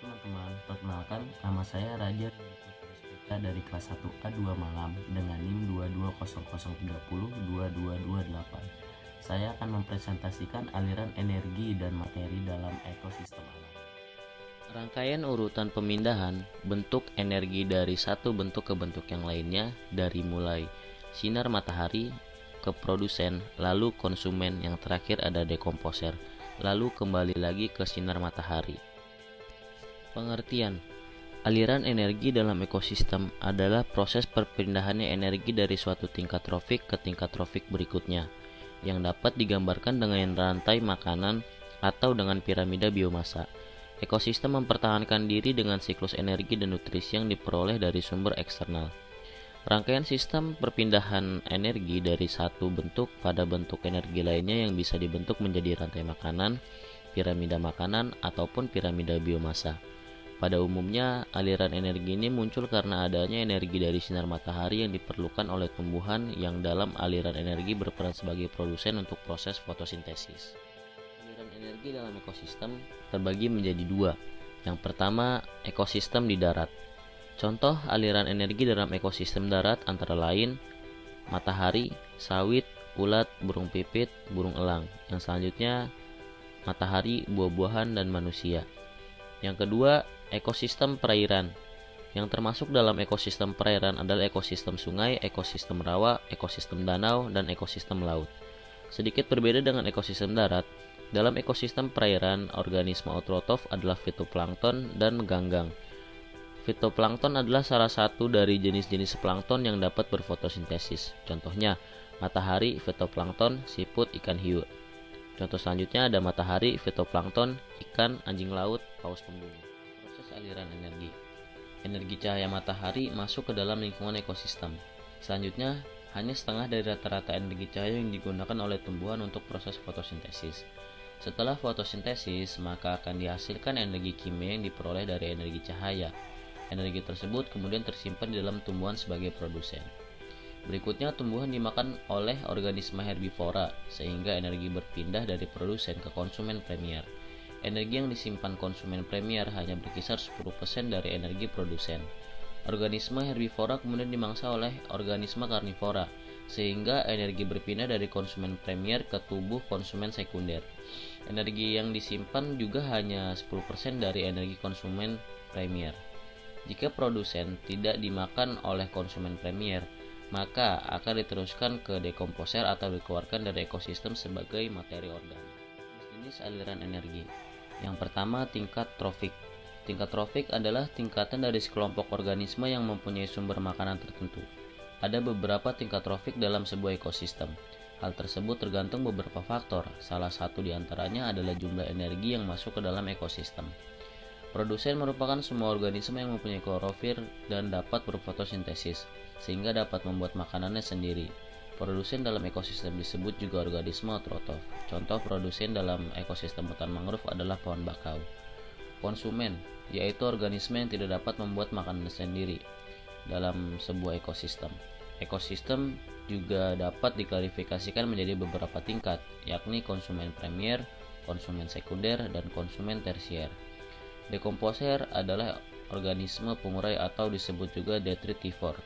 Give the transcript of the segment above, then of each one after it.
Teman-teman, perkenalkan nama saya Raja SPK dari kelas 1A 2 Malam dengan NIM 22003022228. Saya akan mempresentasikan aliran energi dan materi dalam ekosistem alam. Rangkaian urutan pemindahan bentuk energi dari satu bentuk ke bentuk yang lainnya dari mulai sinar matahari ke produsen, lalu konsumen, yang terakhir ada dekomposer, lalu kembali lagi ke sinar matahari. Pengertian: aliran energi dalam ekosistem adalah proses perpindahannya energi dari suatu tingkat trofik ke tingkat trofik berikutnya, yang dapat digambarkan dengan rantai makanan atau dengan piramida biomasa. Ekosistem mempertahankan diri dengan siklus energi dan nutrisi yang diperoleh dari sumber eksternal. Rangkaian sistem perpindahan energi dari satu bentuk pada bentuk energi lainnya yang bisa dibentuk menjadi rantai makanan, piramida makanan, ataupun piramida biomasa. Pada umumnya, aliran energi ini muncul karena adanya energi dari sinar matahari yang diperlukan oleh tumbuhan yang dalam aliran energi berperan sebagai produsen untuk proses fotosintesis. Aliran energi dalam ekosistem terbagi menjadi dua. Yang pertama, ekosistem di darat. Contoh aliran energi dalam ekosistem darat antara lain matahari, sawit, ulat, burung pipit, burung elang. Yang selanjutnya, matahari, buah-buahan, dan manusia. Yang kedua, ekosistem perairan. Yang termasuk dalam ekosistem perairan adalah ekosistem sungai, ekosistem rawa, ekosistem danau, dan ekosistem laut. Sedikit berbeda dengan ekosistem darat, dalam ekosistem perairan, organisme autotrof adalah fitoplankton dan ganggang. Fitoplankton adalah salah satu dari jenis-jenis plankton yang dapat berfotosintesis. Contohnya, matahari, fitoplankton, siput, ikan hiu. Contoh selanjutnya ada matahari, fitoplankton, ikan, anjing laut, paus pemburu. Proses aliran energi. Energi cahaya matahari masuk ke dalam lingkungan ekosistem. Selanjutnya, hanya setengah dari rata-rata energi cahaya yang digunakan oleh tumbuhan untuk proses fotosintesis. Setelah fotosintesis, maka akan dihasilkan energi kimia yang diperoleh dari energi cahaya. Energi tersebut kemudian tersimpan di dalam tumbuhan sebagai produsen. Berikutnya, tumbuhan dimakan oleh organisme herbivora, sehingga energi berpindah dari produsen ke konsumen premier. Energi yang disimpan konsumen premier hanya berkisar 10% dari energi produsen. Organisme herbivora kemudian dimangsa oleh organisme karnivora, sehingga energi berpindah dari konsumen premier ke tubuh konsumen sekunder. Energi yang disimpan juga hanya 10% dari energi konsumen premier. Jika produsen tidak dimakan oleh konsumen premier, maka akan diteruskan ke dekomposer atau dikeluarkan dari ekosistem sebagai materi organik. Jenis aliran energi. Yang pertama, tingkat trofik. Tingkat trofik adalah tingkatan dari sekelompok organisme yang mempunyai sumber makanan tertentu. Ada beberapa tingkat trofik dalam sebuah ekosistem. Hal tersebut tergantung beberapa faktor. Salah satu di antaranya adalah jumlah energi yang masuk ke dalam ekosistem. Produsen merupakan semua organisme yang mempunyai klorofil dan dapat berfotosintesis, sehingga dapat membuat makanannya sendiri. Produsen dalam ekosistem disebut juga organisme autotrof. Contoh produsen dalam ekosistem hutan mangrove adalah pohon bakau. Konsumen, yaitu organisme yang tidak dapat membuat makanan sendiri dalam sebuah ekosistem. Ekosistem juga dapat diklasifikasikan menjadi beberapa tingkat, yakni konsumen premier, konsumen sekunder, dan konsumen tersier. Dekomposer adalah organisme pengurai atau disebut juga detritivore.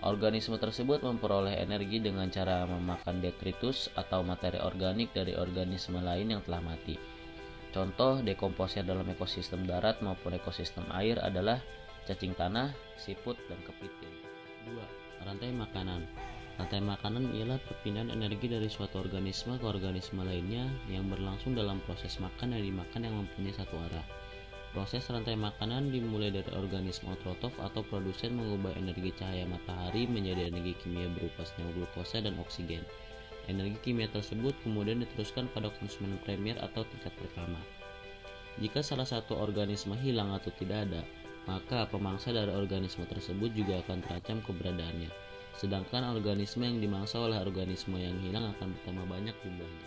Organisme tersebut memperoleh energi dengan cara memakan detritus atau materi organik dari organisme lain yang telah mati. Contoh dekomposer dalam ekosistem darat maupun ekosistem air adalah cacing tanah, siput, dan kepiting. 2. Rantai makanan. Rantai makanan ialah perpindahan energi dari suatu organisme ke organisme lainnya yang berlangsung dalam proses makan yang dimakan yang mempunyai satu arah. Proses rantai makanan dimulai dari organisme autotrof atau produsen mengubah energi cahaya matahari menjadi energi kimia berupa senyawa glukosa dan oksigen. Energi kimia tersebut kemudian diteruskan pada konsumen premier atau tingkat pertama. Jika salah satu organisme hilang atau tidak ada, maka pemangsa dari organisme tersebut juga akan terancam keberadaannya. Sedangkan organisme yang dimangsa oleh organisme yang hilang akan bertambah banyak jumlahnya.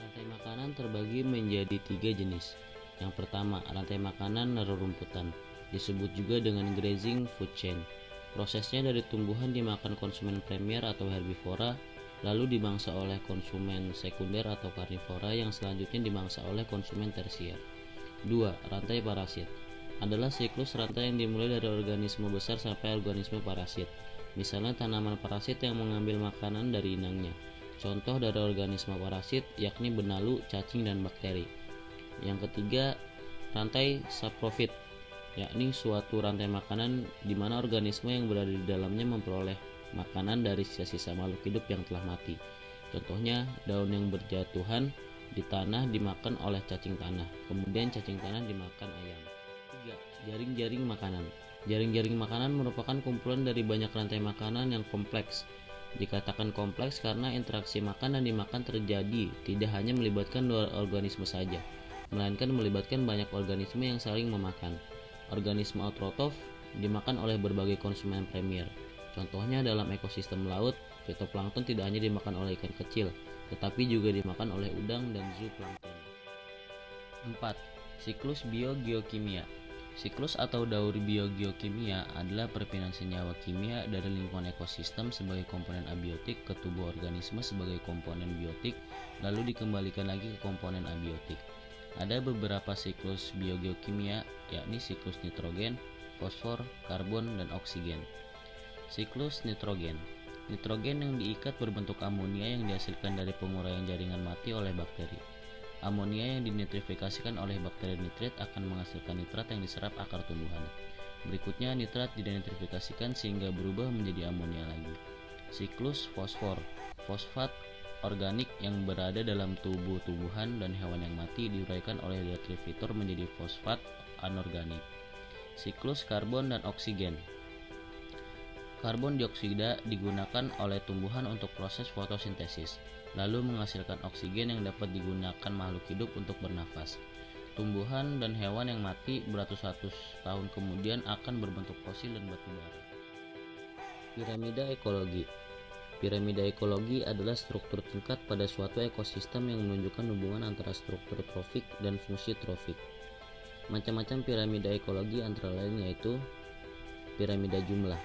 Rantai makanan terbagi menjadi 3 jenis. Yang pertama, rantai makanan rerumputan, disebut juga dengan grazing food chain. Prosesnya dari tumbuhan dimakan konsumen premier atau herbivora, lalu dimangsa oleh konsumen sekunder atau karnivora yang selanjutnya dimangsa oleh konsumen tersier. 2. Rantai parasit adalah siklus rantai yang dimulai dari organisme besar sampai organisme parasit. Misalnya tanaman parasit yang mengambil makanan dari inangnya. Contoh dari organisme parasit yakni benalu, cacing, dan bakteri. Yang ketiga, rantai saprofit, yakni suatu rantai makanan di mana organisme yang berada di dalamnya memperoleh makanan dari sisa-sisa makhluk hidup yang telah mati. Contohnya, daun yang berjatuhan di tanah dimakan oleh cacing tanah, kemudian cacing tanah dimakan ayam. 3. Jaring-jaring makanan. Jaring-jaring makanan merupakan kumpulan dari banyak rantai makanan yang kompleks. Dikatakan kompleks karena interaksi makan dan dimakan terjadi tidak hanya melibatkan dua organisme saja, melainkan melibatkan banyak organisme yang saling memakan. Organisme autrotrof dimakan oleh berbagai konsumen premier. Contohnya dalam ekosistem laut, fitoplankton tidak hanya dimakan oleh ikan kecil, tetapi juga dimakan oleh udang dan zooplankton. 4. Siklus biogeokimia. Siklus atau daur biogeokimia adalah perpindahan senyawa kimia dari lingkungan ekosistem sebagai komponen abiotik ke tubuh organisme sebagai komponen biotik, lalu dikembalikan lagi ke komponen abiotik. Ada beberapa siklus biogeokimia, yakni siklus nitrogen, fosfor, karbon, dan oksigen. Siklus nitrogen. Nitrogen yang diikat berbentuk amonia yang dihasilkan dari penguraian jaringan mati oleh bakteri. Amonia yang dinitrifikasikan oleh bakteri nitrit akan menghasilkan nitrat yang diserap akar tumbuhan. Berikutnya nitrat dinitrifikasikan sehingga berubah menjadi amonia lagi. Siklus fosfor. Fosfat organik yang berada dalam tubuh tumbuhan dan hewan yang mati diuraikan oleh detritivor menjadi fosfat anorganik. Siklus karbon dan oksigen. Karbon dioksida digunakan oleh tumbuhan untuk proses fotosintesis, lalu menghasilkan oksigen yang dapat digunakan makhluk hidup untuk bernafas. Tumbuhan dan hewan yang mati beratus-ratus tahun kemudian akan berbentuk fosil dan batu bara. Piramida ekologi. Piramida ekologi adalah struktur tingkat pada suatu ekosistem yang menunjukkan hubungan antara struktur trofik dan fungsi trofik. Macam-macam piramida ekologi antara lain yaitu piramida jumlah.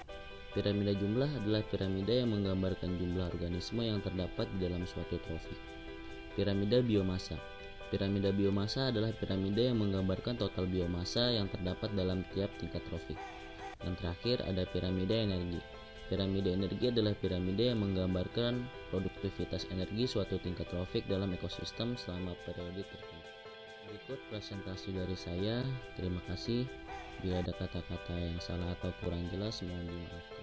Piramida jumlah adalah piramida yang menggambarkan jumlah organisme yang terdapat di dalam suatu trofik. Piramida biomasa. Piramida biomasa adalah piramida yang menggambarkan total biomasa yang terdapat dalam tiap tingkat trofik. Yang terakhir ada piramida energi. Piramida energi adalah piramida yang menggambarkan produktivitas energi suatu tingkat trofik dalam ekosistem selama periode tertentu. Berikut presentasi dari saya. Terima kasih. Bila ada kata-kata yang salah atau kurang jelas, mohon dimaafkan.